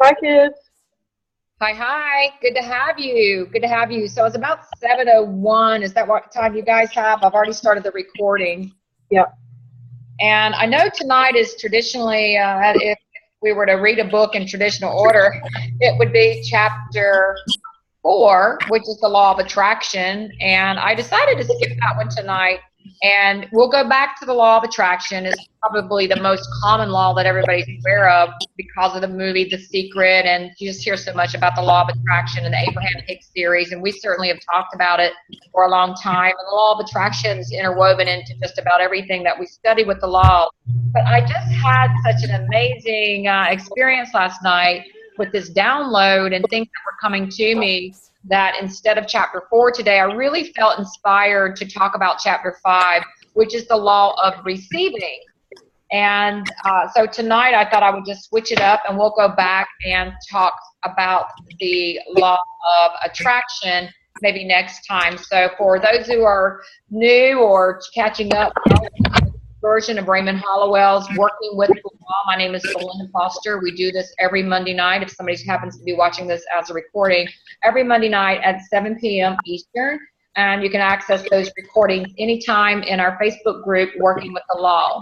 Hi, kids. Hi, hi. Good to have you. Good to have you. So it's about 7:01. Is that what time you guys have? I've already started the recording. Yeah. And I know tonight is traditionally, if we were to read a book in traditional order, it would be chapter 4, which is the law of attraction. And I decided to skip that one tonight. And we'll go back to the law of attraction. It's probably the most common law that everybody's aware of because of the movie The Secret. And you just hear so much about the law of attraction and the Abraham Hicks series. And we certainly have talked about it for a long time. And the law of attraction is interwoven into just about everything that we study with the law. But I just had such an amazing experience last night with this download and things that were coming to me that instead of chapter 4 today, I really felt inspired to talk about chapter 5, which is the law of receiving. And so tonight I thought I would just switch it up and we'll go back and talk about the law of attraction maybe next time. So for those who are new or catching up, version of Raymond Hollowell's Working with the Law. My name is Belinda Foster. We do this every Monday night. If somebody happens to be watching this as a recording, every Monday night at 7 p.m. Eastern. And you can access those recordings anytime in our Facebook group, Working with the Law.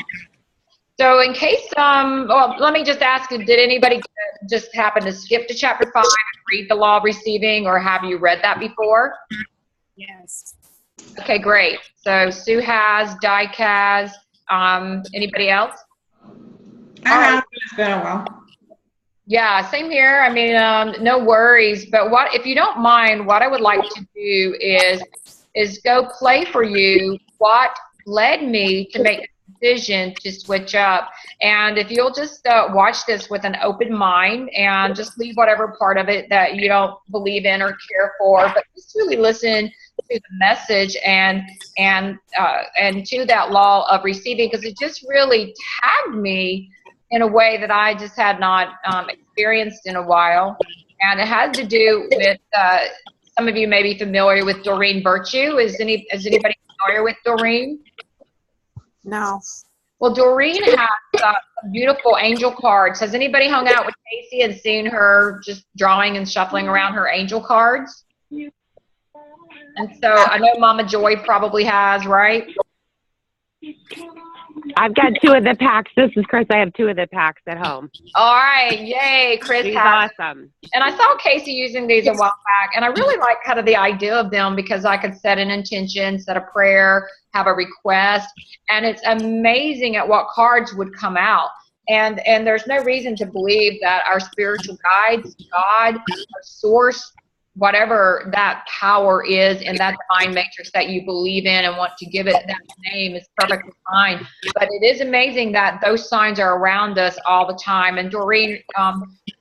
So in case, well, let me just ask, did anybody just happen to skip to chapter 5 and read the law of receiving, or have you read that before? Yes. Okay, great. So Sue has, Dyke has, anybody else? I have. It's been a while. Yeah, same here. I mean, no worries. But what, if you don't mind, what I would like to do is go play for you what led me to make the decision to switch up. And if you'll just watch this with an open mind and just leave whatever part of it that you don't believe in or care for, but just really listen to the message and to that law of receiving, because it just really tagged me in a way that I just had not experienced in a while. And it has to do with, some of you may be familiar with Doreen Virtue. Is anybody familiar with Doreen? No. Well, Doreen has some beautiful angel cards. Has anybody hung out with Casey and seen her just drawing and shuffling around her angel cards? And so I know Mama Joy probably has, right? I've got 2 of the packs. This is Chris. I have 2 of the packs at home. All right. Yay. Chris She's has. awesome. And I saw Casey using these a while back, and I really like kind of the idea of them because I could set an intention, set a prayer, have a request, and it's amazing at what cards would come out. And there's no reason to believe that our spiritual guides, God, our source, whatever that power is in that divine matrix that you believe in and want to give it that name is perfectly fine. But it is amazing that those signs are around us all the time. And Doreen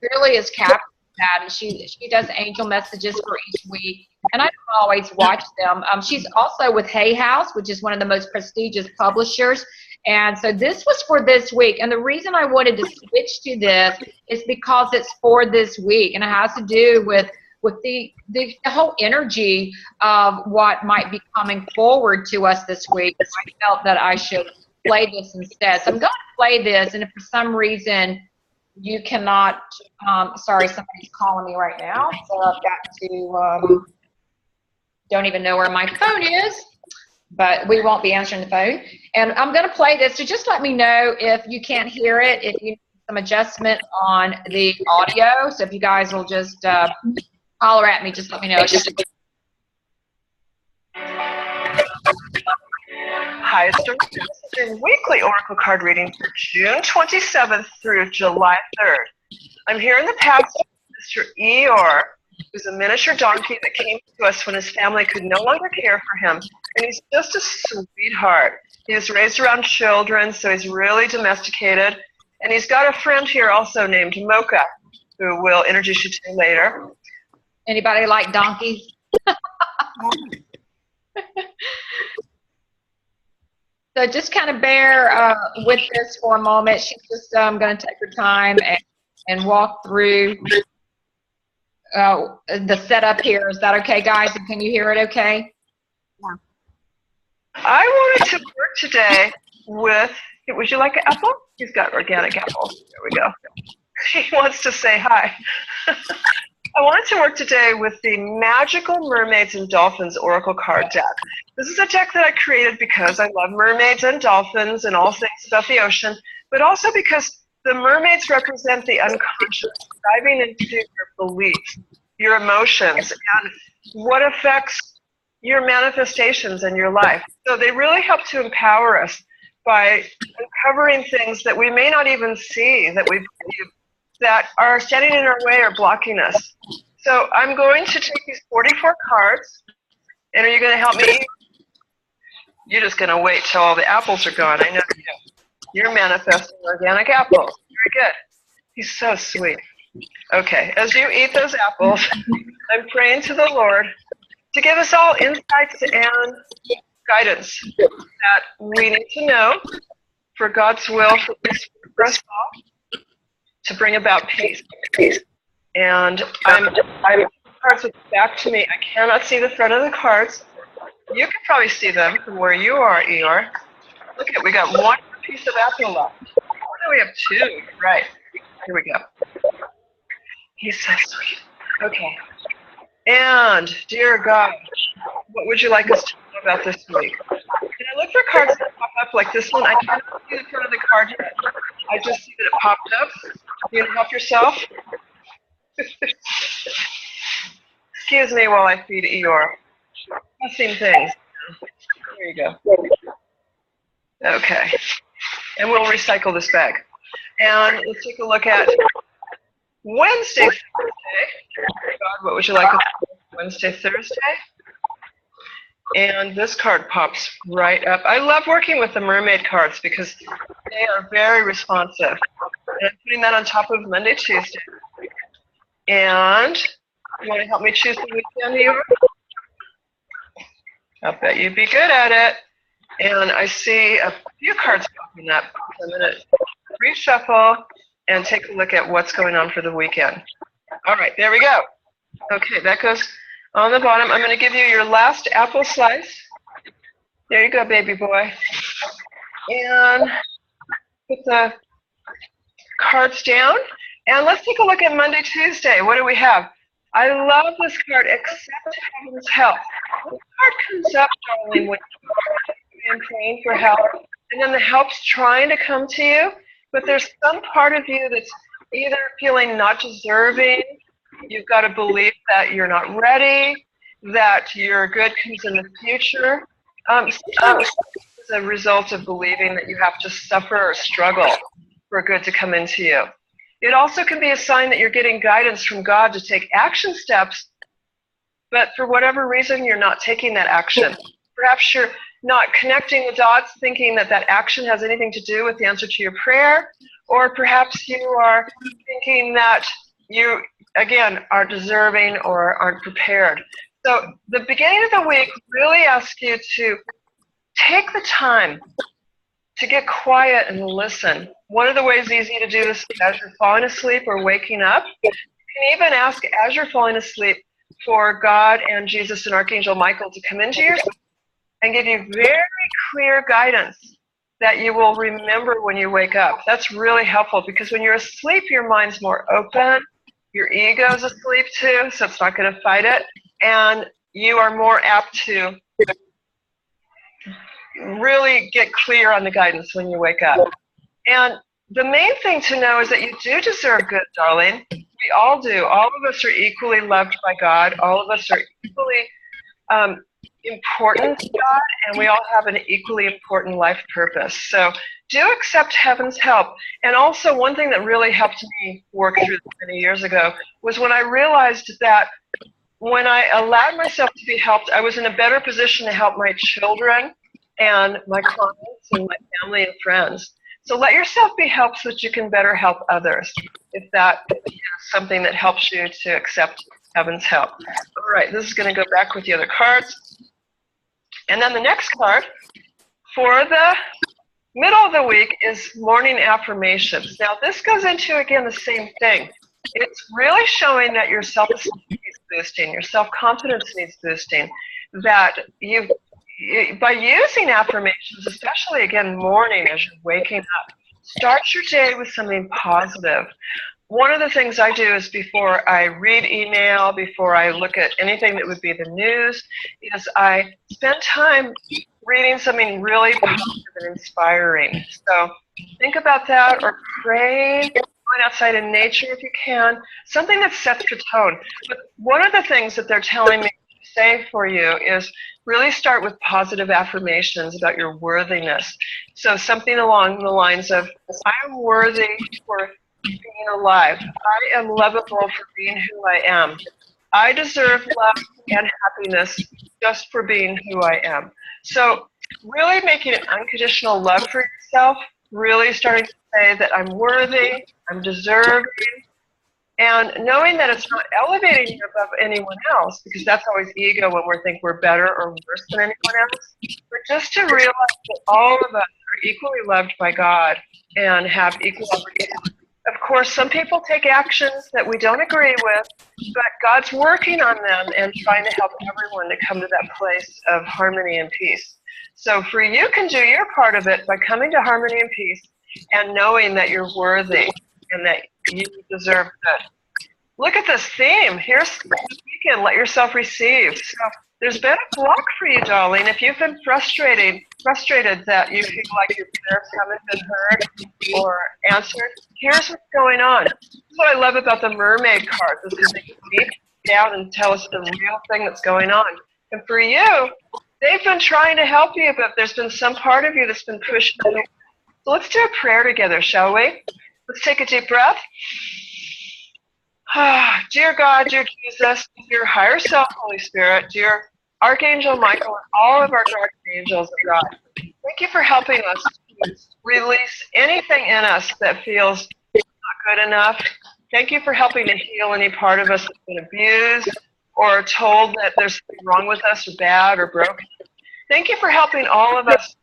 really is capturing that. And she does angel messages for each week. And I don't always watch them. She's also with Hay House, which is one of the most prestigious publishers. And so this was for this week. And the reason I wanted to switch to this is because it's for this week. And it has to do with the whole energy of what might be coming forward to us this week. I felt that I should play this instead. So I'm going to play this, and if for some reason you cannot, sorry, somebody's calling me right now, so I've got to, don't even know where my phone is, but we won't be answering the phone. And I'm going to play this, so just let me know if you can't hear it, if you need some adjustment on the audio. So if you guys will just holler at me, just let me know. Hi, it's Doreen. This is your weekly Oracle card reading for June 27th through July 3rd. I'm here in the past with Mr. Eeyore, who's a miniature donkey that came to us when his family could no longer care for him. And he's just a sweetheart. He was raised around children, so he's really domesticated. And he's got a friend here also named Mocha, who we'll introduce you to later. Anybody like donkeys? So just kind of bear with this for a moment. She's just going to take her time and walk through the setup here. Is that okay, guys? And can you hear it okay? Yeah. I wanted to work today with, would you like an apple? He's got organic apples. There we go. He wants to say hi. I wanted to work today with the Magical Mermaids and Dolphins Oracle card deck. This is a deck that I created because I love mermaids and dolphins and all things about the ocean, but also because the mermaids represent the unconscious, diving into your beliefs, your emotions, and what affects your manifestations in your life. So they really help to empower us by uncovering things that we may not even see, that we believe, that are standing in our way or blocking us. So I'm going to take these 44 cards, and are you going to help me? You're just going to wait till all the apples are gone. I know you. You're manifesting organic apples. Very good. He's so sweet. Okay, as you eat those apples, I'm praying to the Lord to give us all insights and guidance that we need to know for God's will for us all to bring about peace. And I'm cards with back to me. I cannot see the front of the cards. You can probably see them from where you are, Eeyore. Look at, we got one piece of apple left. Oh no, we have two. Right. Here we go. He's so sweet. Okay. And, dear God, what would you like us to know about this week? Can I look for cards that pop up like this one? I cannot see the front of the card yet. I just see that it popped up. You gonna help yourself? Excuse me while I feed Eeyore. Pressing things. Here you go. Okay. And we'll recycle this bag. And let's take a look at Wednesday, Thursday. God, what would you like us to do? Wednesday, Thursday? And this card pops right up. I love working with the mermaid cards because they are very responsive. And I'm putting that on top of Monday, Tuesday. And you want to help me choose the weekend, Eeyore? I bet you'd be good at it. And I see a few cards popping up. I'm going to reshuffle and take a look at what's going on for the weekend. All right, there we go. Okay, that goes on the bottom. I'm going to give you your last apple slice. There you go, baby boy. And put the cards down. And let's take a look at Monday, Tuesday. What do we have? I love this card, Accept Heaven's Help. This card comes up, darling, when you're praying for help, and then the help's trying to come to you, but there's some part of you that's either feeling not deserving, you've got to believe that you're not ready, that your good comes in the future. Sometimes it's a result of believing that you have to suffer or struggle for good to come into you. It also can be a sign that you're getting guidance from God to take action steps, but for whatever reason, you're not taking that action. Perhaps you're not connecting the dots, thinking that that action has anything to do with the answer to your prayer, or perhaps you are thinking that you, again, aren't deserving or aren't prepared. So the beginning of the week really asks you to take the time to get quiet and listen. One of the ways easy to do this is as you're falling asleep or waking up. You can even ask as you're falling asleep for God and Jesus and Archangel Michael to come into your sleep and give you very clear guidance that you will remember when you wake up. That's really helpful because when you're asleep, your mind's more open, your ego's asleep too, so it's not going to fight it, and you are more apt to really get clear on the guidance when you wake up. And the main thing to know is that you do deserve good, darling. We all do. All of us are equally loved by God. All of us are equally important to God, and we all have an equally important life purpose. So do accept heaven's help. And also one thing that really helped me work through this many years ago was when I realized that when I allowed myself to be helped, I was in a better position to help my children and my clients and my family and friends. So let yourself be helped so that you can better help others, if that is something that helps you to accept heaven's help. All right, this is going to go back with the other cards. And then the next card for the middle of the week is morning affirmations. Now this goes into, again, the same thing. It's really showing that your self-esteem needs boosting, your self-confidence needs boosting, that by using affirmations, especially again morning as you're waking up, start your day with something positive. one of the things I do is before I read email, before I look at anything that would be the news, is I spend time reading something really positive and inspiring. So think about that, or pray, going outside in nature if you can, something that sets the tone. But one of the things that they're telling me to say for you is really start with positive affirmations about your worthiness. So something along the lines of, I am worthy for being alive. I am lovable for being who I am. I deserve love and happiness just for being who I am. So really making an unconditional love for yourself, really starting to say that I'm worthy, I'm deserving, and knowing that it's not elevating you above anyone else, because that's always ego when we think we're better or worse than anyone else, but just to realize that all of us are equally loved by God and have equal opportunity. Of course, some people take actions that we don't agree with, but God's working on them and trying to help everyone to come to that place of harmony and peace. So for you can do your part of it by coming to harmony and peace and knowing that you're worthy and that you deserve good. Look at this theme. Here's the weekend. Let yourself receive. So there's been a block for you, darling. If you've been frustrated that you feel like your prayers haven't been heard or answered, here's what's going on. This is what I love about the mermaid cards, is because they can deep down and tell us the real thing that's going on. And for you, they've been trying to help you, but there's been some part of you that's been pushing away. So let's do a prayer together, shall we? Let's take a deep breath. Dear God, dear Jesus, dear higher self, Holy Spirit, dear Archangel Michael, and all of our guardian angels of God, thank you for helping us to release anything in us that feels not good enough. Thank you for helping to heal any part of us that's been abused or told that there's something wrong with us or bad or broken. Thank you for helping all of us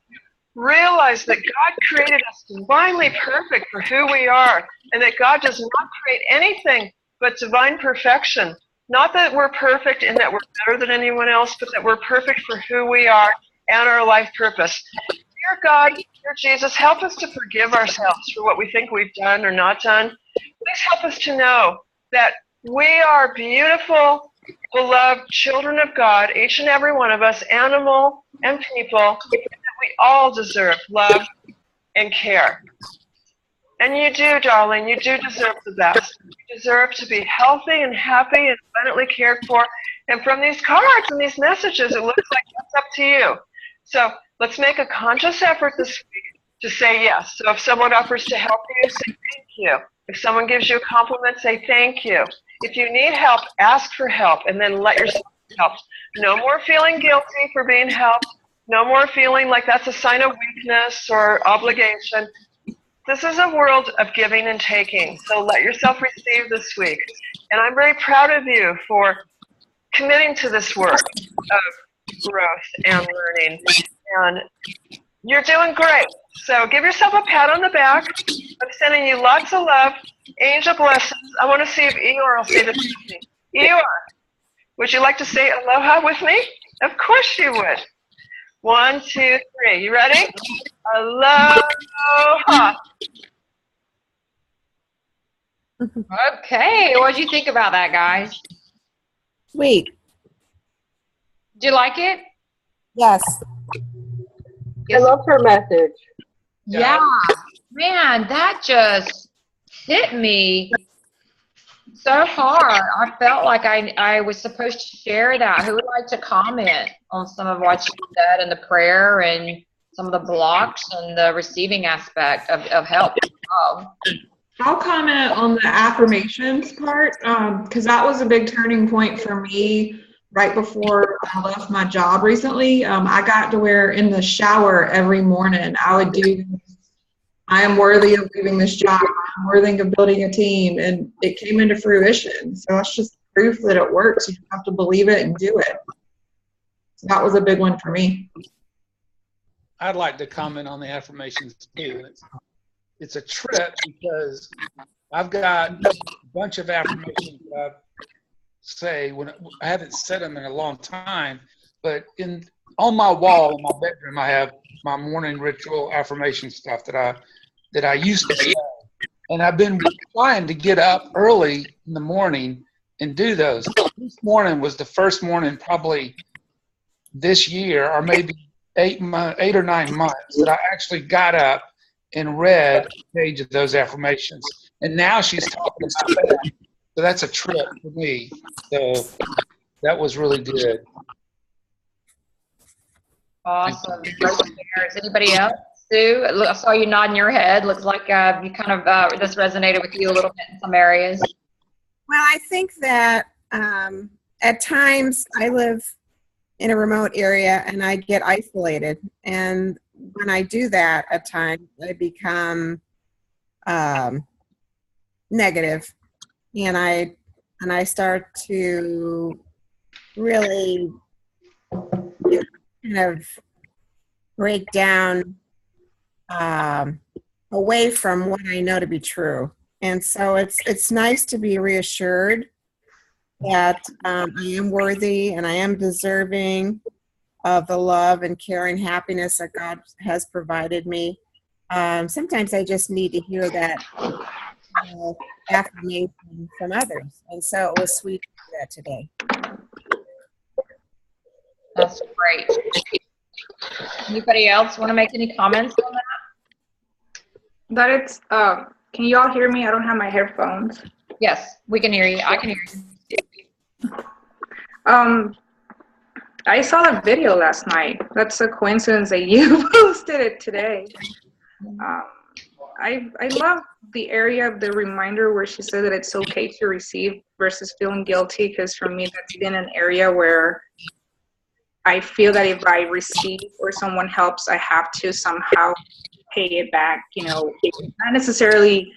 realize that God created us divinely perfect for who we are, and that God does not create anything but divine perfection. Not that we're perfect and that we're better than anyone else, but that we're perfect for who we are and our life purpose. Dear God, dear Jesus, help us to forgive ourselves for what we think we've done or not done. Please help us to know that we are beautiful, beloved children of God, each and every one of us, animal and people, and that we all deserve love and care. And you do, darling, you do deserve the best. You deserve to be healthy and happy and abundantly cared for. And from these cards and these messages, it looks like that's up to you. So let's make a conscious effort this week to say yes. So if someone offers to help you, say thank you. If someone gives you a compliment, say thank you. If you need help, ask for help and then let yourself be helped. No more feeling guilty for being helped. No more feeling like that's a sign of weakness or obligation. This is a world of giving and taking, so let yourself receive this week. And I'm very proud of you for committing to this work of growth and learning. And you're doing great. So give yourself a pat on the back. I'm sending you lots of love, angel blessings. I want to see if Eeyore will say this with me. Eeyore, would you like to say aloha with me? Of course you would. 1, 2, 3. You ready? Aloha. Okay, what did you think about that, guys? Sweet. Did you like it? Yes. I love her message. Yeah. Man, that just hit me so hard. I felt like I was supposed to share that. Who would like to comment on some of what you said in the prayer and some of the blocks and the receiving aspect of help? I'll comment on the affirmations part, because that was a big turning point for me right before I left my job recently. I got to where in the shower every morning I would do, I am worthy of leaving this job, I'm worthy of building a team, and it came into fruition. So that's just proof that it works. You have to believe it and do it. So that was a big one for me. I'd like to comment on the affirmations too. It's a trip because I've got a bunch of affirmations that I say when I haven't said them in a long time, but on my wall in my bedroom I have my morning ritual affirmation stuff that I used to say, And I've been trying to get up early in the morning and do those. This morning was the first morning probably this year, or maybe 8 or 9 months, that I actually got up and read a page of those affirmations. And now she's talking about that. So that's a trip for me. So that was really good. Awesome. Great shares. Anybody else? Sue, I saw you nodding your head. Looks like you kind of this resonated with you a little bit in some areas. Well, I think that at times I live in a remote area and I get isolated. And when I do that, at times I become negative, and I start to really kind of break down away from what I know to be true. And so it's nice to be reassured that I am worthy and I am deserving of the love and care and happiness that God has provided me. Sometimes I just need to hear that affirmation from others. And so it was sweet to do that today. That's great. Anybody else want to make any comments on that? That it's, can you all hear me? I don't have my headphones. Yes, we can hear you. I can hear you. I saw that video last night. That's a coincidence that you posted it today. I love the area of the reminder where she said that it's okay to receive versus feeling guilty, because for me that's been an area where I feel that if I receive or someone helps, I have to somehow pay it back, not necessarily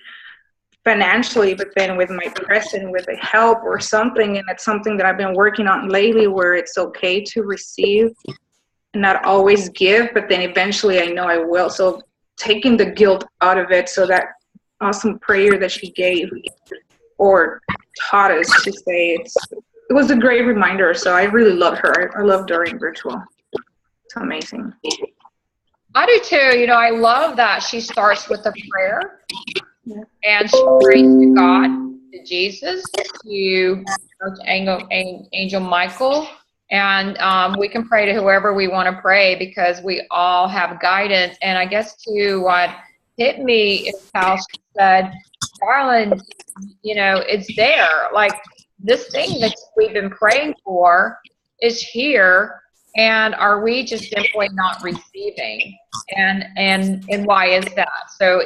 financially, but then with my presence, with the help or something. And it's something that I've been working on lately, where it's okay to receive and not always give, but then eventually I know I will. So taking the guilt out of it, so that awesome prayer that she gave or taught us to say, it was a great reminder. So I really love her. I love Doreen Virtue. It's amazing. I do too. I love that she starts with a prayer, and she prays to God, to Jesus, to Angel Michael, and we can pray to whoever we want to pray, because we all have guidance. And I guess too, what hit me is how she said, darling, it's there. Like, this thing that we've been praying for is here, and are we just simply not receiving? And why is that? So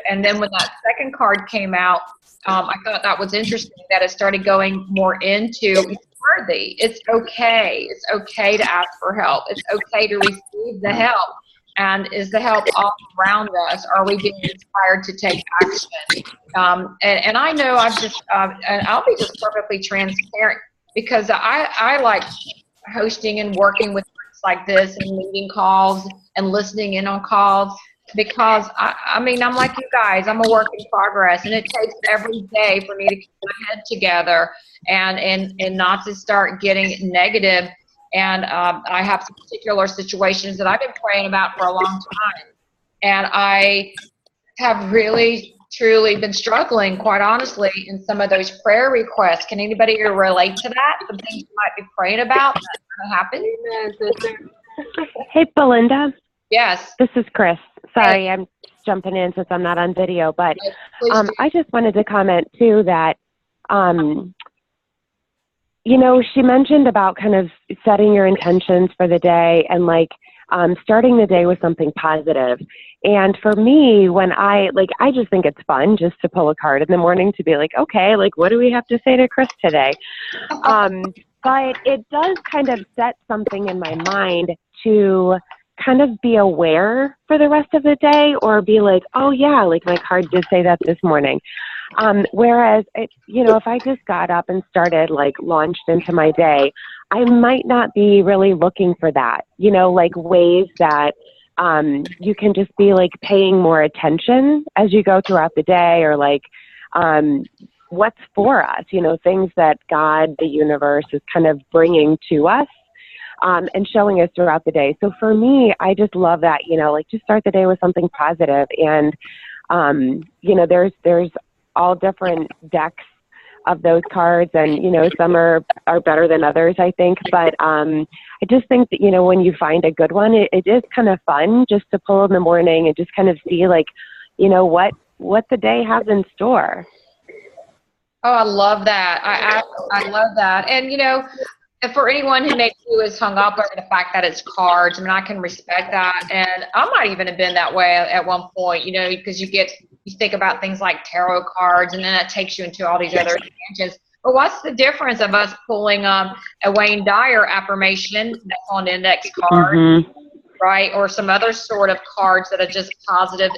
and then when that second card came out, I thought that was interesting, that it started going more into it's worthy. It's okay. It's okay to ask for help. It's okay to receive the help. And is the help all around us? Are we being inspired to take action? And I know and I'll be just perfectly transparent, because I like hosting and working with groups like this and leading calls and listening in on calls, because I'm like you guys, I'm a work in progress, and it takes every day for me to keep my head together and not to start getting negative. And I have some particular situations that I've been praying about for a long time. And I have really, truly been struggling, quite honestly, in some of those prayer requests. Can anybody here relate to that? Some things you might be praying about that happen? Hey, Belinda. Yes. This is Chris. Sorry, I'm jumping in since I'm not on video, but I just wanted to comment too that, she mentioned about kind of setting your intentions for the day and starting the day with something positive. And for me, when I just think it's fun just to pull a card in the morning to be like, okay, what do we have to say to Chris today? But it does kind of set something in my mind to kind of be aware for the rest of the day, or be like, oh yeah, my card did say that this morning. Whereas, if I just got up and started, launched into my day, I might not be really looking for that, ways that you can just be paying more attention as you go throughout the day, or what's for us, things that God, the universe, is kind of bringing to us. And showing us throughout the day. So for me, I just love that, just start the day with something positive. And You know, there's all different decks of those cards, and, you know, some are better than others, I think. But I just think that, you know, when you find a good one, it is kind of fun just to pull in the morning and just kind of see, like, you know, what the day has in store. Oh, I love that. I love that. And, you know, for anyone who maybe is hung up over the fact that it's cards, I mean, I can respect that. And I might even have been that way at one point, you know, because you think about things like tarot cards, and then that takes you into all these other tangents. But what's the difference of us pulling a Wayne Dyer affirmation that's on the index card, right? Or some other sort of cards that are just positive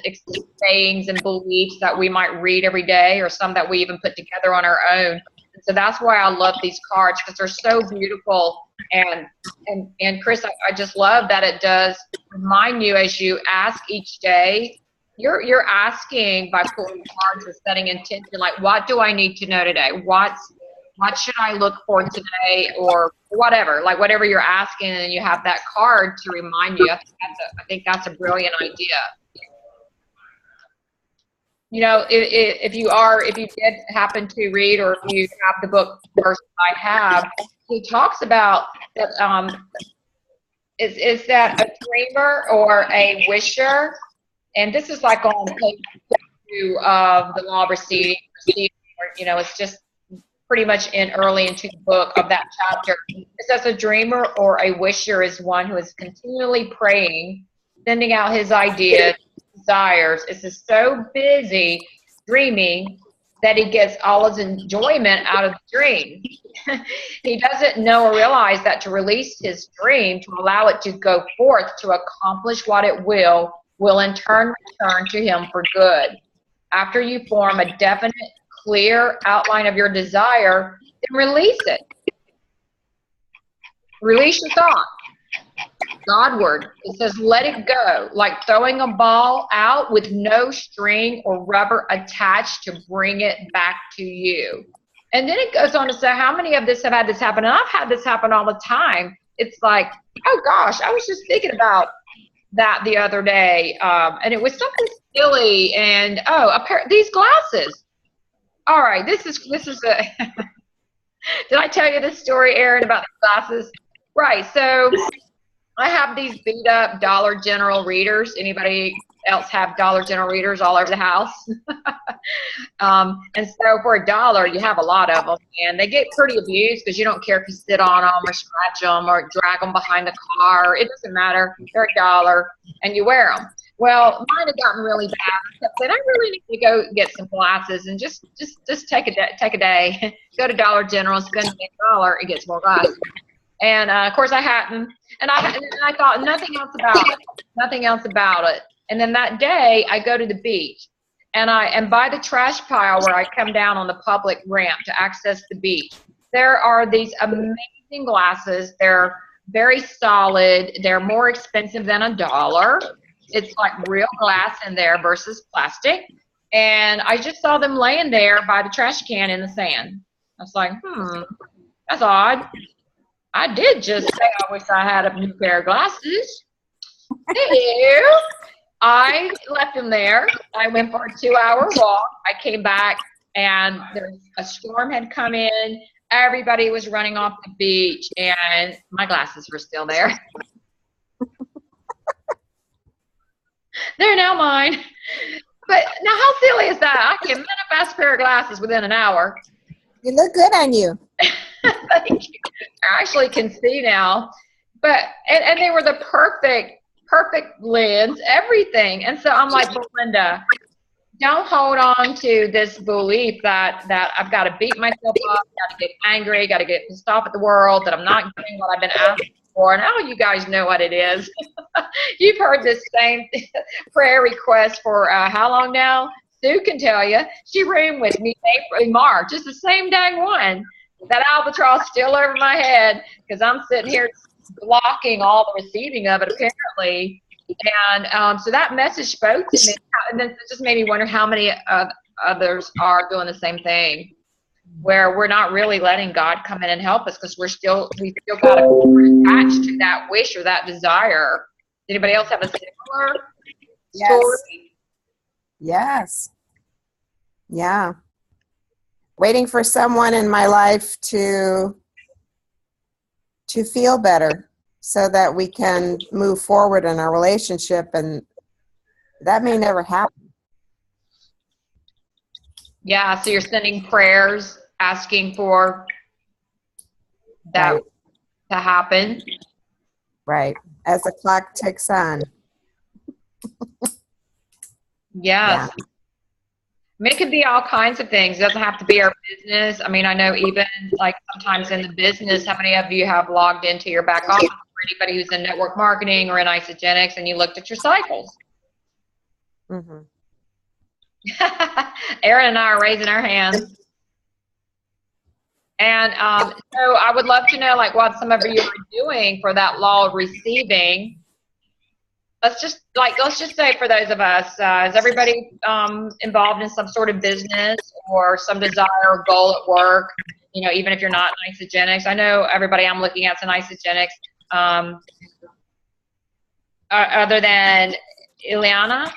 sayings and beliefs that we might read every day, or some that we even put together on our own. And so that's why I love these cards, because they're so beautiful. And Chris, I just love that it does remind you as you ask each day. You're asking by pulling cards and setting intention, like, what do I need to know today? What should I look for today, or whatever, like whatever you're asking, and you have that card to remind you. I think that's a brilliant idea. You know, if you did happen to read, or if you have the book first I have, he talks about that, is that a dreamer or a wisher? And this is like on page 2 of the Law of Receiving, you know, it's just pretty much early into the book of that chapter. It says a dreamer or a wisher is one who is continually praying, sending out his ideas, desires, is so busy dreaming that he gets all his enjoyment out of the dream. He doesn't know or realize that to release his dream, to allow it to go forth to accomplish what it will in turn return to him for good. After you form a definite, clear outline of your desire, then release it. Release your thought. Godward. It says, let it go, like throwing a ball out with no string or rubber attached to bring it back to you. And then it goes on to say, how many of this have had this happen? And I've had this happen all the time. It's like, oh gosh, I was just thinking about that the other day, and it was something silly, and these glasses. All right, this is a did I tell you this story, Erin, about the glasses? Right, so I have these beat up Dollar General readers. Anybody else have Dollar General readers all over the house? And so for $1, you have a lot of them, and they get pretty abused because you don't care if you sit on them or scratch them or drag them behind the car. It doesn't matter. They're $1, and you wear them. Well, mine had gotten really bad. I kept saying, I really need to go get some glasses and just take a day. Go to Dollar General, spend $1, and get some more glasses. And of course I hadn't, and I thought nothing else about it. And then that day I go to the beach, and by the trash pile where I come down on the public ramp to access the beach, there are these amazing glasses. They're very solid. They're more expensive than $1. It's like real glass in there versus plastic. And I just saw them laying there by the trash can in the sand. I was like, that's odd. I did just say I wish I had a new pair of glasses. Ew. I left them there. I went for a 2-hour walk. I came back, and a storm had come in. Everybody was running off the beach, and my glasses were still there. They're now mine. But now how silly is that? I can manifest a pair of glasses within an hour. You look good on you. Thank you. I actually can see now. But and they were the perfect lens, everything. And so I'm like, Belinda, don't hold on to this belief that I've got to beat myself up, got to get angry, got to get pissed off at the world, that I'm not getting what I've been asking for. Now you guys know what it is. You've heard this same prayer request for how long now? Sue can tell you. She roomed with me in March. It's the same dang one. That albatross still over my head because I'm sitting here blocking all the receiving of it, apparently. And so that message spoke to me. And then it just made me wonder how many others are doing the same thing, where we're not really letting God come in and help us because we still got to be attached to that wish or that desire. Anybody else have a similar story? Yes. Yeah. Waiting for someone in my life to feel better so that we can move forward in our relationship, and that may never happen. Yeah, so you're sending prayers, asking for that Right. to happen. Right. As the clock ticks on. Yes. I mean, it could be all kinds of things. It doesn't have to be our business. I mean, I know even like sometimes in the business, how many of you have logged into your back office, or anybody who's in network marketing or in isogenics, and you looked at your cycles? Mm-hmm. Erin and I are raising our hands. And so I would love to know like what some of you are doing for that law of receiving. Let's just say for those of us, is everybody involved in some sort of business or some desire or goal at work? You know, even if you're not in isogenics. I know everybody I'm looking at is in isogenics. Other than Ileana.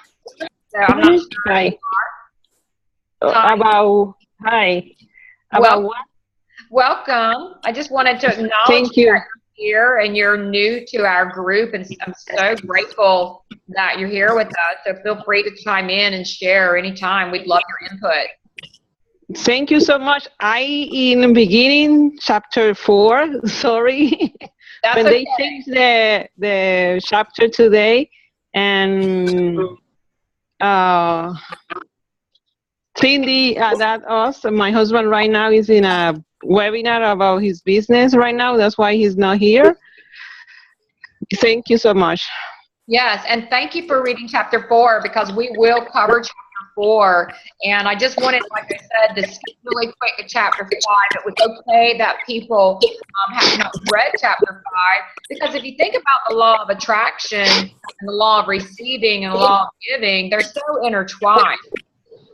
So I'm not sure. Hi. Hi. Hi. Well, About what? welcome. I just wanted to acknowledge Thank you. that you're here and you're new to our group, and I'm so grateful that you're here with us. So feel free to chime in and share anytime. We'd love your input. Thank you so much. In the beginning, chapter 4, sorry. That's when okay. they changed the chapter today, and Cindy, that us, my husband right now is in a webinar about his business right now. That's why he's not here. Thank you so much. Yes, and thank you for reading chapter 4, because we will cover chapter 4. And I just wanted, like I said, to skip really quick at chapter 5. It was okay that people have not read chapter 5, because if you think about the law of attraction and the law of receiving and the law of giving, they're so intertwined.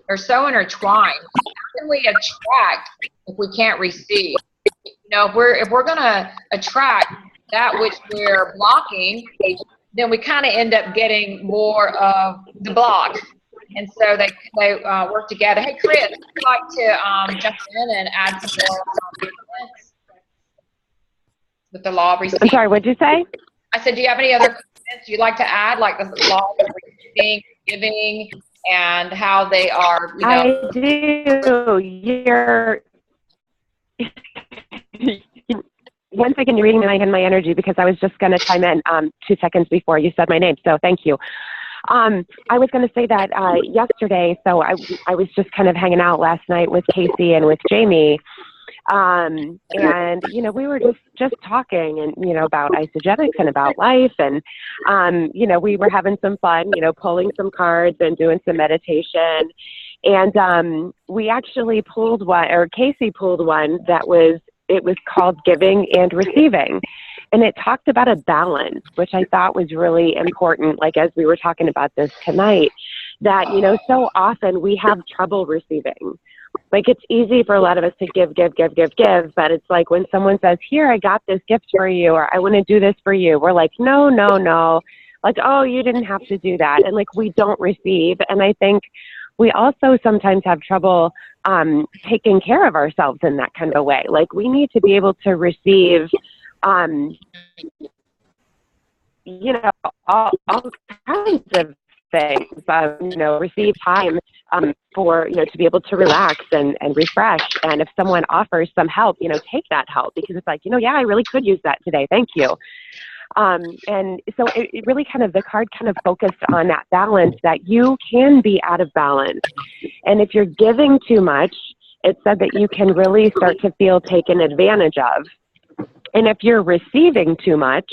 They're so intertwined. How can we attract if we can't receive? You know, if we're going to attract that which we're blocking, then we kind of end up getting more of the block. And so they work together. Hey, Chris, would you like to jump in and add some more comments with the law of receiving? I'm sorry, what'd you say? I said, do you have any other comments you'd like to add, like the law of receiving, giving, and how they are, you know? I do. One second, you're reading my energy, because I was just going to chime in 2 seconds before you said my name, so thank you. I was going to say that yesterday, so I was just kind of hanging out last night with Casey and with Jamie, and, you know, we were just talking and, you know, about isogenics and about life, and, you know, we were having some fun, you know, pulling some cards and doing some meditation, and we actually pulled one, or Casey pulled one that was, it was called Giving and Receiving. And it talked about a balance, which I thought was really important, like as we were talking about this tonight, that, you know, so often we have trouble receiving. Like, it's easy for a lot of us to give, but it's like when someone says, here, I got this gift for you, or I want to do this for you, we're like, no. Like, oh, you didn't have to do that. And like, we don't receive. And I think we also sometimes have trouble taking care of ourselves in that kind of a way. Like, we need to be able to receive, you know, all kinds of things, you know, receive time for, you know, to be able to relax and refresh. And if someone offers some help, you know, take that help, because it's like, you know, yeah, I really could use that today. Thank you. And so it really kind of, the card kind of focused on that balance, that you can be out of balance. And if you're giving too much, it said that you can really start to feel taken advantage of. And if you're receiving too much,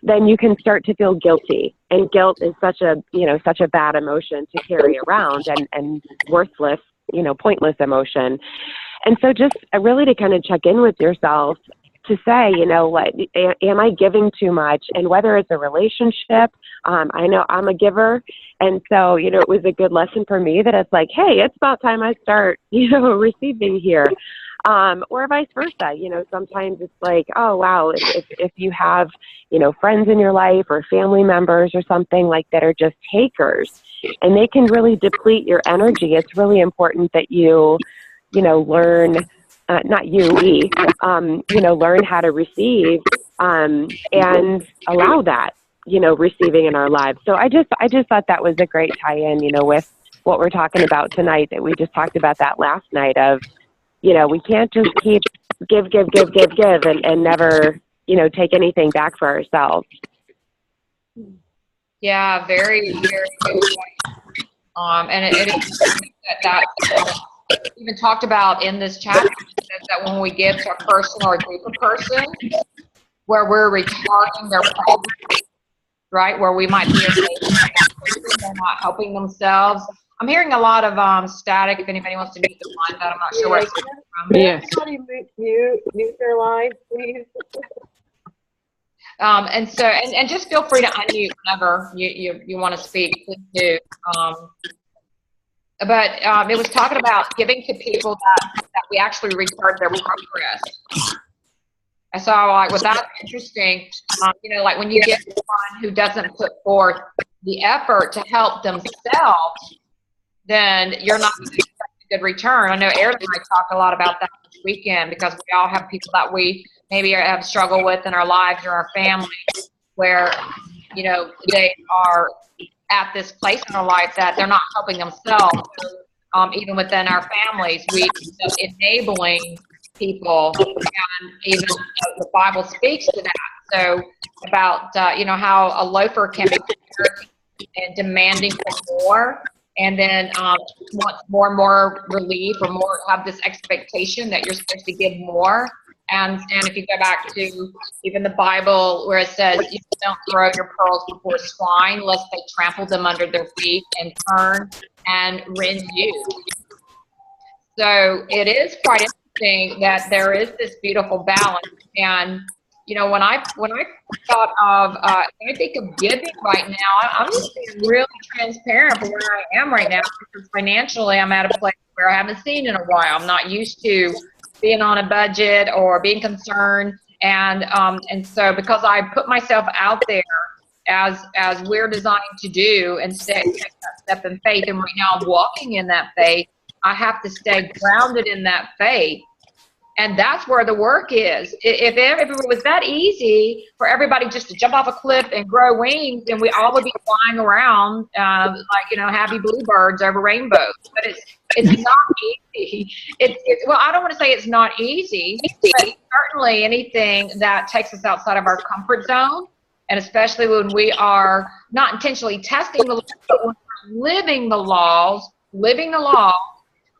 then you can start to feel guilty. And guilt is such a, you know, such a bad emotion to carry around, and worthless, you know, pointless emotion. And so just really to kind of check in with yourself to say, you know, what, am I giving too much? And whether it's a relationship, I know I'm a giver. And so, you know, it was a good lesson for me that it's like, hey, it's about time I start, you know, receiving here. or vice versa. You know, sometimes it's like, oh, wow, if you have, you know, friends in your life or family members or something like that are just takers, and they can really deplete your energy. It's really important that you know, learn, not you, we, you know, learn how to receive and allow that, you know, receiving in our lives. So I just thought that was a great tie-in, you know, with what we're talking about tonight, that we just talked about that last night of, you know, we can't just keep give and never, you know, take anything back for ourselves. Yeah, very, very good point. And it is that even talked about in this chapter, that when we give to a person or a group of person, where we're retarding their progress, right? Where we might be they're not helping themselves. I'm hearing a lot of static. If anybody wants to mute the line, that I'm not sure where it's coming from. Yes. Mute their line, please. And so, and just feel free to unmute whenever you want to speak. Please do. But it was talking about giving to people that we actually retard their progress. And so, like, well, that's interesting. You know, like when you get someone who doesn't put forth the effort to help themselves, then you're not going to get a good return. I know Aaron and I talked a lot about that this weekend, because we all have people that we maybe have struggled with in our lives or our family, where, you know, they are at this place in our life that they're not helping themselves. Even within our families, we end up enabling people, and even the Bible speaks to that. So about you know, how a loafer can be and demanding for more, and then wants more and more relief, or more, have this expectation that you're supposed to give more. And if you go back to even the Bible, where it says, you don't throw your pearls before swine, lest they trample them under their feet and turn and rend you. So it is quite interesting that there is this beautiful balance. And you know, when I thought of, when I think of giving right now, I'm just being really transparent for where I am right now, because financially I'm at a place where I haven't seen in a while. I'm not used to being on a budget or being concerned, and so because I put myself out there as we're designed to do, and take that step in faith, and right now I'm walking in that faith, I have to stay grounded in that faith. And that's where the work is. If it was that easy for everybody just to jump off a cliff and grow wings, then we all would be flying around like, you know, happy bluebirds over rainbows. But it's not easy. Well, I don't want to say it's not easy, but certainly anything that takes us outside of our comfort zone, and especially when we are not intentionally testing the laws, but when we're living the law,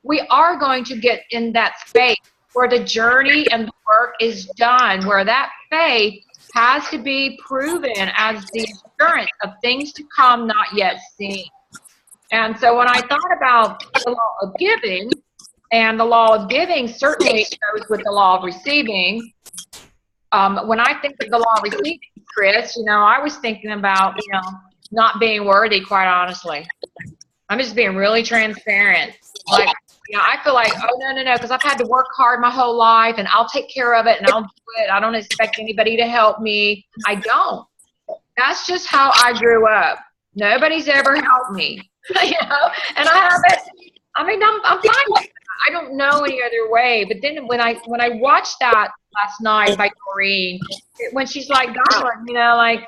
we are going to get in that space where the journey and the work is done, where that faith has to be proven as the assurance of things to come not yet seen. And so when I thought about the law of giving, and the law of giving certainly goes with the law of receiving. When I think of the law of receiving, Chris, you know, I was thinking about, you know, not being worthy, quite honestly. I'm just being really transparent. Like, you know, I feel like, oh, no, because I've had to work hard my whole life, and I'll take care of it, and I'll do it. I don't expect anybody to help me. I don't. That's just how I grew up. Nobody's ever helped me, you know, and I haven't. I mean, I'm fine with that. I don't know any other way. But then when I watched that last night by Doreen, when she's like, God, you know, like,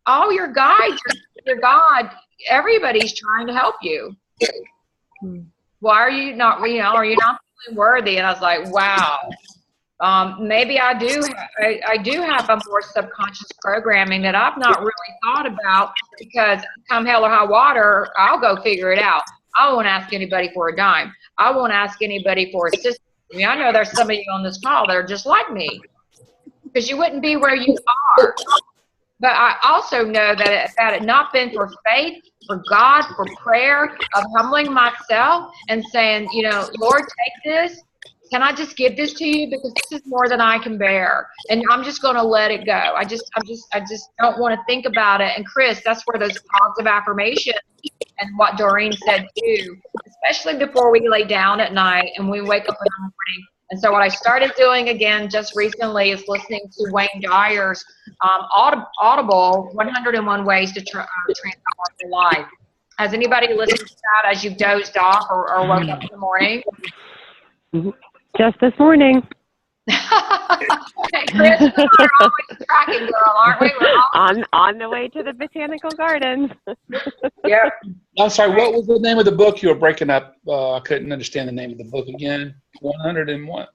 all your guides, your God, everybody's trying to help you. Why are you not, you know, are you not feeling worthy? And I was like, wow, maybe I do have a more subconscious programming that I've not really thought about, because come hell or high water, I'll go figure it out. I won't ask anybody for a dime. I won't ask anybody for assistance. I mean, I know there's some of you on this call that are just like me, because you wouldn't be where you are. But I also know that if that had not been for faith, for God, for prayer, of humbling myself and saying, you know, Lord, take this. Can I just give this to you, because this is more than I can bear, and I'm just going to let it go. I just don't want to think about it. And Chris, that's where those positive affirmations and what Doreen said too, especially before we lay down at night and we wake up in the morning, And so what I started doing again just recently is listening to Wayne Dyer's Audible 101 Ways to Transform Your Life. Has anybody listened to that as you've dozed off or woke up in the morning? Just this morning. Hey, Chris, we are always tracking, girl, aren't we? We're on the way to the botanical gardens. Yeah. I'm sorry, what was the name of the book you were breaking up? I couldn't understand the name of the book again. 101.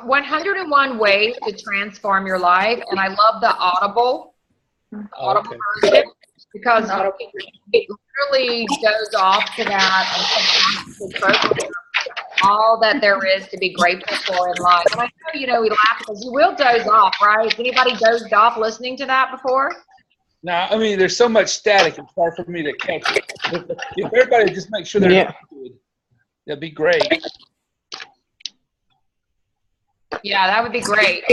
101 Ways to Transform Your Life, and I love the Audible Okay. version because it really goes off to that and all that there is to be grateful for in life. And I know, we laugh because you will doze off, right? Has anybody dozed off listening to that before? Now, I mean, there's so much static, it's hard for me to catch it. If everybody just make sure they're good, that'd be great. Yeah, that would be great.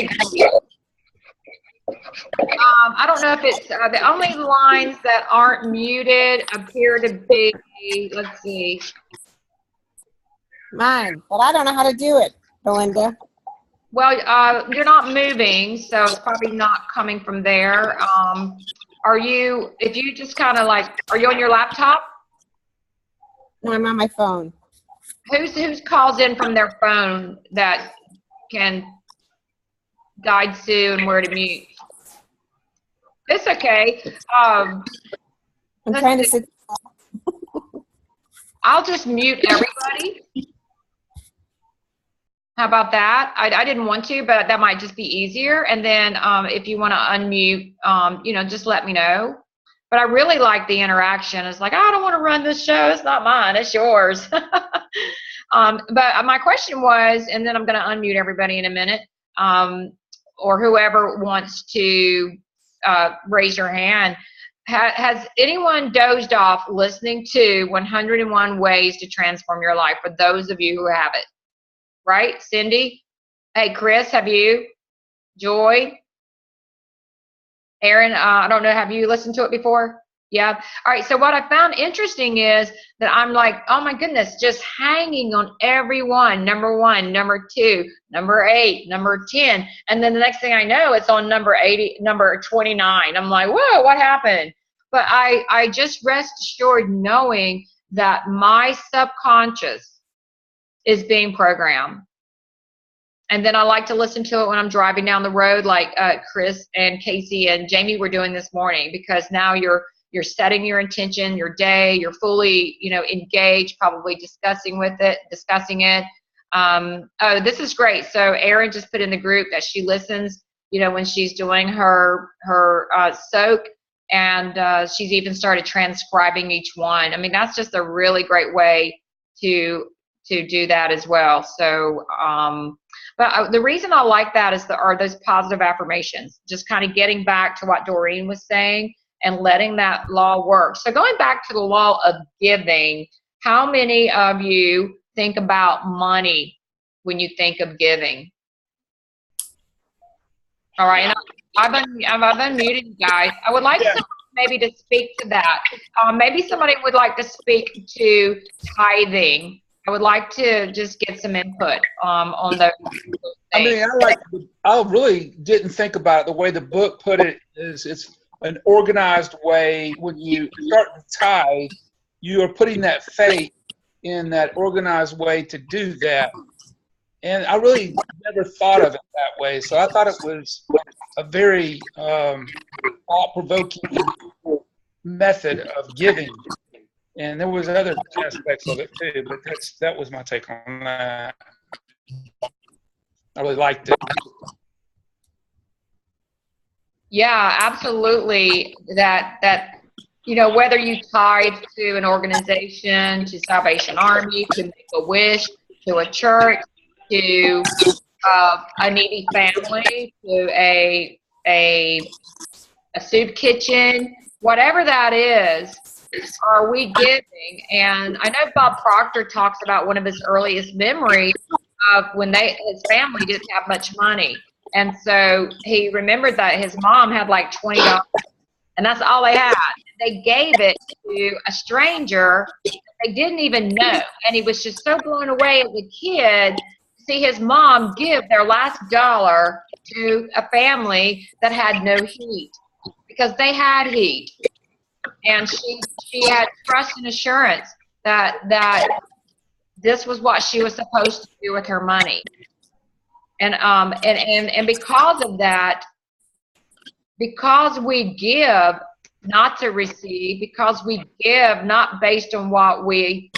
I don't know if it's the only lines that aren't muted appear to be, let's see. Mine, but I don't know how to do it, Belinda. Well, you're not moving, so it's probably not coming from there. If you just kind of are you on your laptop? No, I'm on my phone. Who's calls in from their phone that can guide Sue and where to mute? It's okay. I'm trying to sit. I'll just mute everybody. How about that? I didn't want to, but that might just be easier. And then if you want to unmute, just let me know. But I really like the interaction. It's like, I don't want to run this show. It's not mine. It's yours. But my question was, and then I'm going to unmute everybody in a minute, or whoever wants to raise your hand. Has anyone dozed off listening to 101 Ways to Transform Your Life, for those of you who have it? Right? Cindy? Hey, Chris, have you? Joy? Aaron, I don't know, have you listened to it before? Yeah. All right, so what I found interesting is that I'm like, oh my goodness, just hanging on every one. Number 1, number 2, number 8, number 10. And then the next thing I know, it's on number 80, number 29. I'm like, whoa, what happened? But I just rest assured knowing that my subconscious is being programmed. And then I like to listen to it when I'm driving down the road, like Chris and Casey and Jamie were doing this morning, because now you're setting your intention, your day, you're fully, engaged, probably discussing it. Oh, this is great. So Erin just put in the group that she listens, when she's doing her soak, and she's even started transcribing each one. I mean, that's just a really great way to do that as well. So, but the reason I like that are those positive affirmations, just kind of getting back to what Doreen was saying and letting that law work. So going back to the law of giving, how many of you think about money when you think of giving? All right, and I've unmuted you guys. I would like someone maybe to speak to that. Maybe somebody would like to speak to tithing. I would like to just get some input on those things. I mean, I really didn't think about it. The way the book put it is, it's an organized way. When you start to tithe, you are putting that faith in that organized way to do that. And I really never thought of it that way. So I thought it was a very thought-provoking method of giving. And there was other aspects of it too, but that was my take on that. I really liked it. Yeah, absolutely. That whether you tithe to an organization, to Salvation Army, to Make-A-Wish, to a church, to a needy family, to a soup kitchen, whatever that is, are we giving? And I know Bob Proctor talks about one of his earliest memories of when his family didn't have much money. And so he remembered that his mom had like $20, and that's all they had. They gave it to a stranger that they didn't even know. And he was just so blown away as a kid to see his mom give their last dollar to a family that had no heat, because they had heat. And she had trust and assurance that this was what she was supposed to do with her money. And because of that, because we give not to receive, because we give not based on what we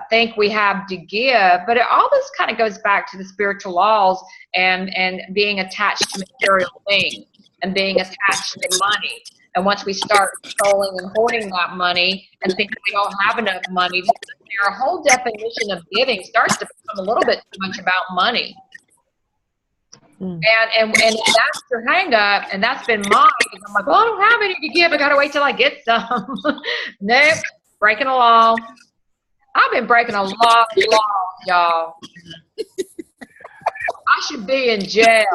think we have to give, but all this kind of goes back to the spiritual laws and being attached to material things and being attached to money. And once we start controlling and hoarding that money and think we don't have enough money, our whole definition of giving starts to become a little bit too much about money. And that's your hang up, and that's been mine. I'm like, well, I don't have any to give. I got to wait till I get some. Nope, breaking a law. I've been breaking a lot of laws, y'all. I should be in jail.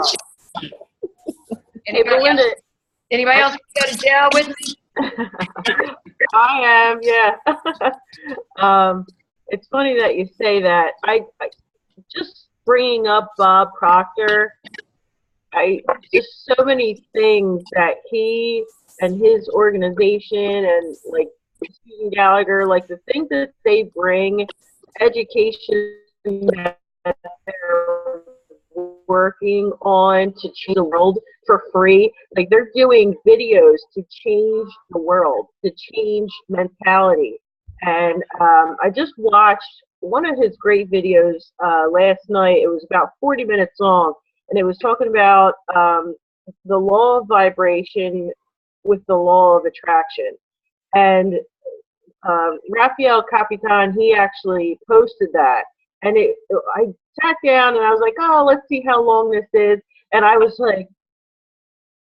Anybody else go to jail with me? I am, yeah. It's funny that you say that. I just bringing up Bob Proctor, just so many things that he and his organization and like Stephen Gallagher, like the things that they bring, education that they're working on to change the world for free. Like they're doing videos to change the world, to change mentality. And I just watched one of his great videos last night. It was about 40 minutes long, and it was talking about the law of vibration with the law of attraction. And Raphael Capitan, he actually posted that. And I sat down and I was like, oh, let's see how long this is. And I was like,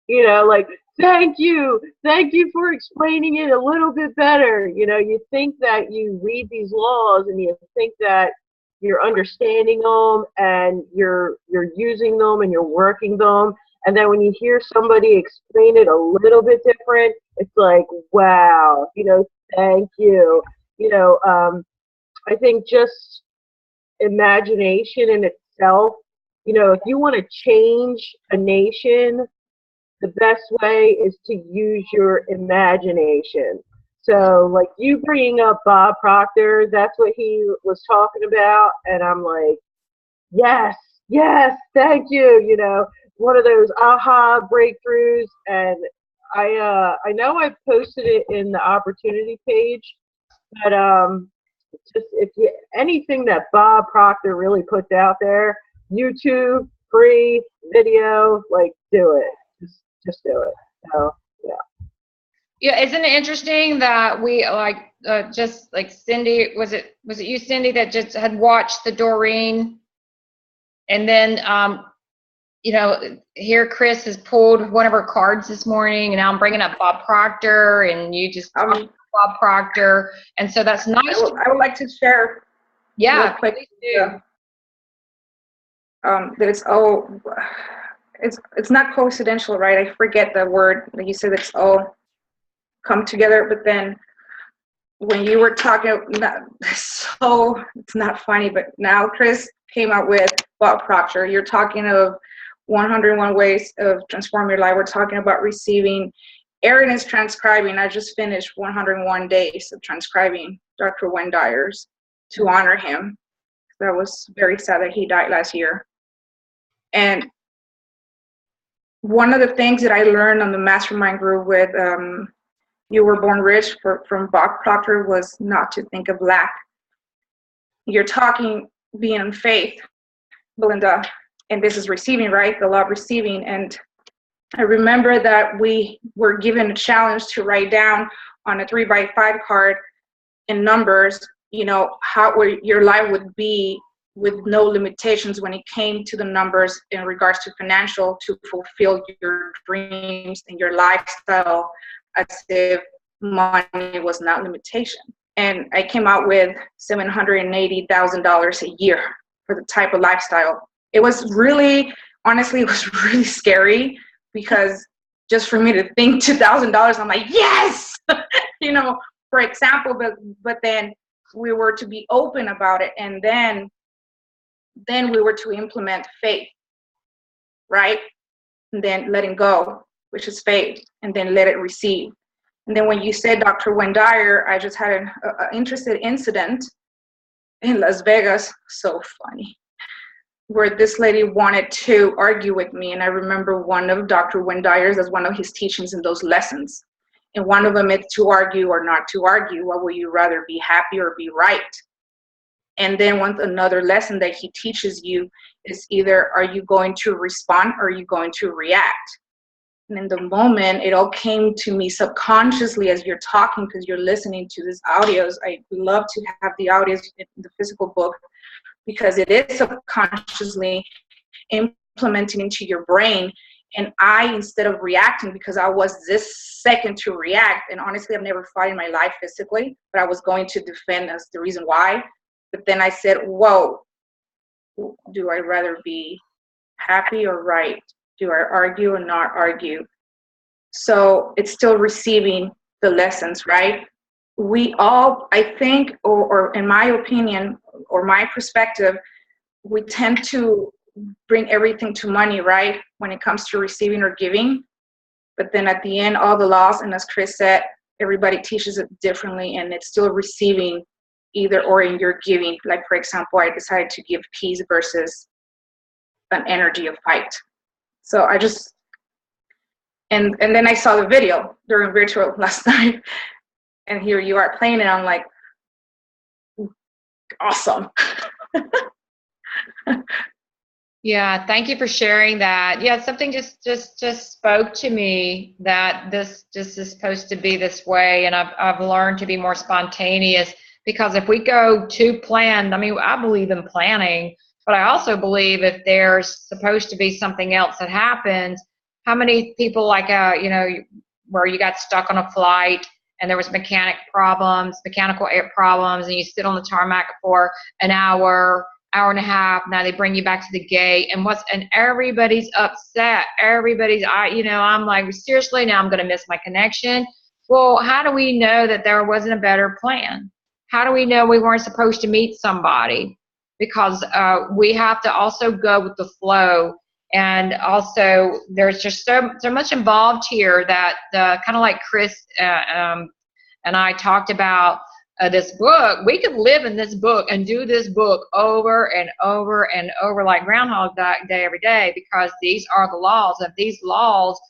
you know, like, thank you for explaining it a little bit better. You know, you think that you read these laws and you think that you're understanding them and you're using them and you're working them. And then when you hear somebody explain it a little bit different, it's like, wow, you know, thank you. You know, I think just imagination in itself, you know, if you want to change a nation, the best way is to use your imagination. So like you bringing up Bob Proctor, that's what he was talking about. And I'm like, yes, thank you. You know, one of those aha breakthroughs. And I know I posted it in the opportunity page, but just anything that Bob Proctor really puts out there, YouTube, free video, like do it. Just do it. So yeah. Yeah, isn't it interesting that we just like Cindy, was it you, Cindy, that just had watched the Doreen, and then you know, here Chris has pulled one of her cards this morning, and now I'm bringing up Bob Proctor, and you just talked about Bob Proctor, and so that's nice. I would like to share. Yeah, real quick. please do. That it's not coincidental, right? I forget the word that you said. It's all come together, but then when you were talking, so it's not funny, but now Chris came out with Bob Proctor. You're talking of 101 ways of transforming your life. We're talking about receiving. Erin is transcribing. I just finished 101 days of transcribing Dr. Wayne Dyer's to honor him. That was very sad that he died last year. And one of the things that I learned on the mastermind group with You Were Born Rich from Bob Proctor was not to think of lack. You're talking being in faith, Belinda, and this is receiving, right? The law of receiving. And I remember that we were given a challenge to write down on a 3x5 card in numbers, you know, how your life would be with no limitations when it came to the numbers in regards to financial, to fulfill your dreams and your lifestyle, as if money was not limitation. And I came out with $780,000 a year for the type of lifestyle. It was really, honestly, it was really scary, because just for me to think $2,000, I'm like, yes, you know, for example, but then we were to be open about it. And then then we were to implement faith, right? And then letting go, which is faith, and then let it receive. And then when you said Dr. Wayne Dyer, I just had an interesting incident in Las Vegas, so funny, where this lady wanted to argue with me. And I remember one of Dr. Wayne Dyer's, as one of his teachings in those lessons. And one of them is to argue or not to argue. What would you rather, be happy or be right? And then another lesson that he teaches you is either are you going to respond or are you going to react? And in the moment, it all came to me subconsciously as you're talking, because you're listening to these audios. I love to have the audios in the physical book, because it is subconsciously implementing into your brain. And I, instead of reacting, because I was this second to react, and honestly, I've never fought in my life physically, but I was going to defend as the reason why. But then I said, whoa, do I rather be happy or right? Do I argue or not argue? So it's still receiving the lessons, right? We all, I think, or in my opinion, or my perspective, we tend to bring everything to money, right? When it comes to receiving or giving. But then at the end, all the laws, and as Chris said, everybody teaches it differently, and it's still receiving either or in your giving. Like, for example, I decided to give peace versus an energy of fight. So I just, and then I saw the video during virtual last night, and here you are playing it. I'm like, awesome. Yeah, thank you for sharing that. Yeah, something just spoke to me that this just is supposed to be this way, and I've learned to be more spontaneous, because if we go too planned, I mean, I believe in planning, but I also believe if there's supposed to be something else that happens, how many people, like you know, where you got stuck on a flight and there was mechanical problems, and you sit on the tarmac for an hour and a half. Now they bring you back to the gate, and everybody's upset. I'm like, seriously, now I'm going to miss my connection. Well, how do we know that there wasn't a better plan? How do we know we weren't supposed to meet somebody? Because we have to also go with the flow. And also, there's just so much involved here that kind of like Chris and I talked about this book. We could live in this book and do this book over and over and over like Groundhog Day every day, because these are the laws. If these laws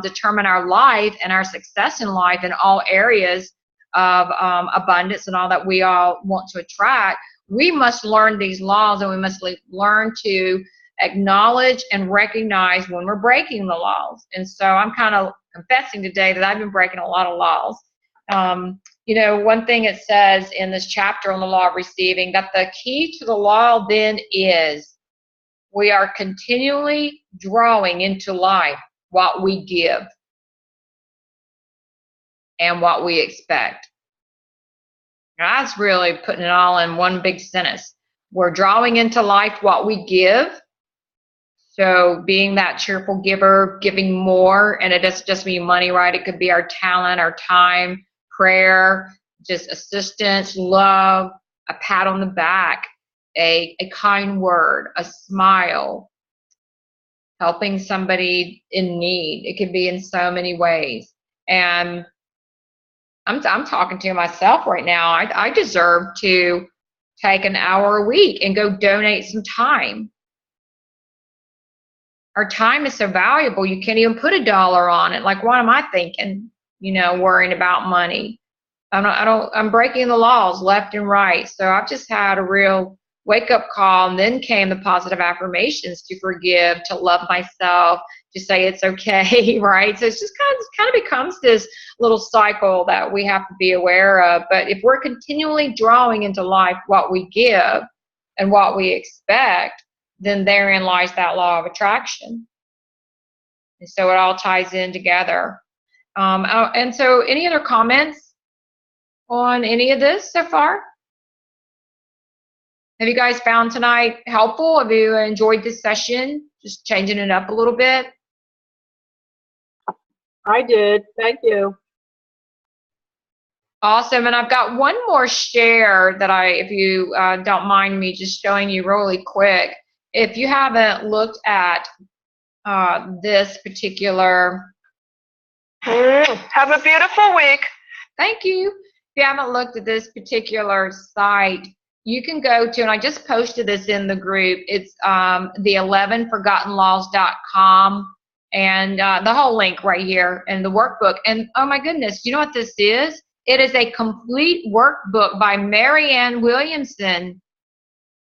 determine our life and our success in life in all areas of abundance and all that we all want to attract, we must learn these laws, and we must learn to acknowledge and recognize when we're breaking the laws. And so I'm kind of confessing today that I've been breaking a lot of laws. You know, one thing it says in this chapter on the law of receiving, that the key to the law then is we are continually drawing into life what we give and what we expect. Now, that's really putting it all in one big sentence. We're drawing into life what we give. So being that cheerful giver, giving more, and it doesn't just mean money, right? It could be our talent, our time, prayer, just assistance, love, a pat on the back, a kind word, a smile, helping somebody in need. It could be in so many ways. And I'm talking to myself right now. I deserve to take an hour a week and go donate some time. Our time is so valuable, you can't even put $1 on it. Like, what am I thinking? You know, worrying about money. I'm breaking the laws left and right. So I've just had a real wake-up call, and then came the positive affirmations to forgive, to love myself, to say it's okay, right? So it's just kind of becomes this little cycle that we have to be aware of. But if we're continually drawing into life what we give and what we expect, then therein lies that law of attraction. And so it all ties in together. And so any other comments on any of this so far? Have you guys found tonight helpful? Have you enjoyed this session? Just changing it up a little bit? I did. Thank you. Awesome. And I've got one more share that if you don't mind me just showing you really quick. If you haven't looked at this particular. Have a beautiful week. Thank you. If you haven't looked at this particular site, you can go to, and I just posted this in the group, it's the 11forgottenlaws.com, and the whole link right here in the workbook. And oh my goodness, you know what this is? It is a complete workbook by Marianne Williamson,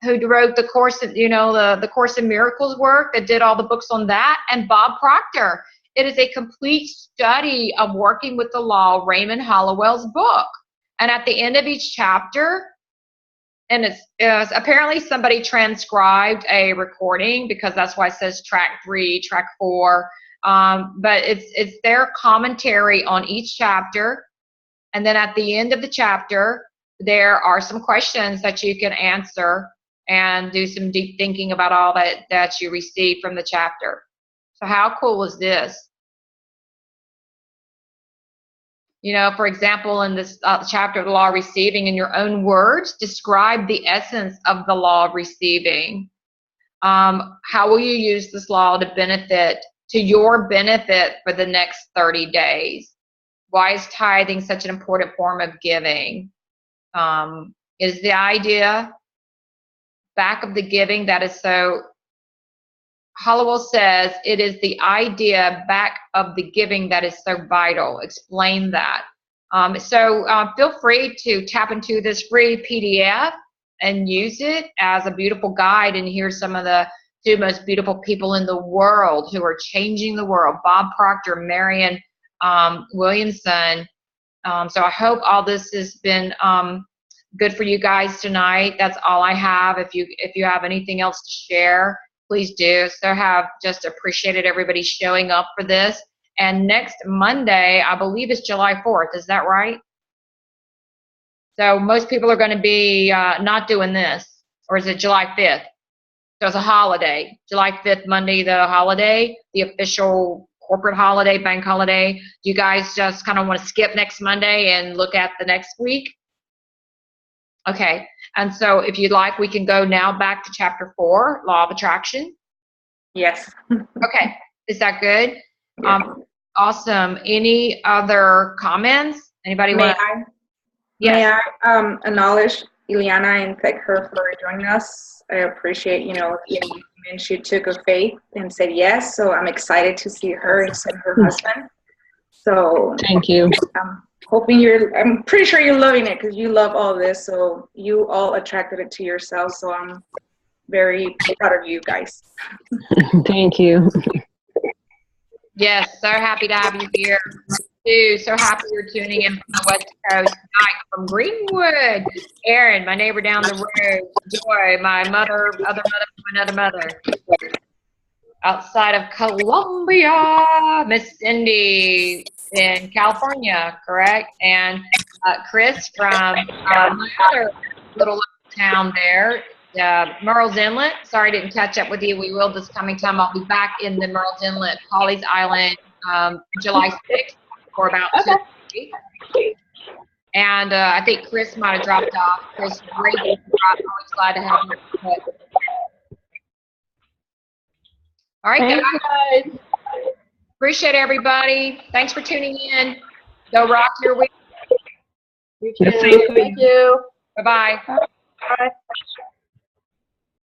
who wrote the Course, the Course in Miracles work, that did all the books on that, and Bob Proctor. It is a complete study of working with the law, Raymond Hollowell's book. And at the end of each chapter, and it's apparently somebody transcribed a recording, because that's why it says track 3, track 4. But it's their commentary on each chapter. And then at the end of the chapter, there are some questions that you can answer and do some deep thinking about all that you receive from the chapter. So how cool is this? For example, in this chapter of the law of receiving, in your own words, describe the essence of the law of receiving. How will you use this law to your benefit for the next 30 days? Why is tithing such an important form of giving? Is the idea back of the giving that is so, Hollowell says, it is the idea back of the giving that is so vital. Explain that. So feel free to tap into this free PDF and use it as a beautiful guide. And here's some of the 2 most beautiful people in the world who are changing the world: Bob Proctor, Marianne Williamson. So I hope all this has been good for you guys tonight. That's all I have. If you have anything else to share, please do. So have just appreciated everybody showing up for this. And next Monday, I believe, is July 4th. Is that right? So most people are going to be not doing this. Or is it July 5th? So it's a holiday. July 5th, Monday, the holiday, the official corporate holiday, bank holiday. Do you guys just kind of want to skip next Monday and look at the next week? Okay. And so if you'd like, we can go now back to chapter 4, Law of Attraction. Yes. Okay. Is that good? Yeah. Awesome. Any other comments? Anybody want to? May I acknowledge Ileana and thank her for joining us. I appreciate, she took a faith and said yes. So I'm excited to see her and see her husband. So thank you. I'm pretty sure you're loving it, because you love all this. So you all attracted it to yourselves. So I'm very proud of you guys. Thank you. Yes, so happy to have you here. Too. So happy you're tuning in from the West Coast tonight from Greenwood. Erin, my neighbor down the road. Joy, my other mother. Outside of Columbia, Miss Cindy in California, correct? And Chris from my other little town there, Merle's Inlet. Sorry I didn't catch up with you. We will this coming time. I'll be back in the Merle's Inlet, Pawleys Island, July 6th for about 2 weeks. And I think Chris might have dropped off. Chris, great. Always glad to have you. All right, guys. Appreciate everybody. Thanks for tuning in. Go rock your week. You too. Thank you. Bye-bye. Bye.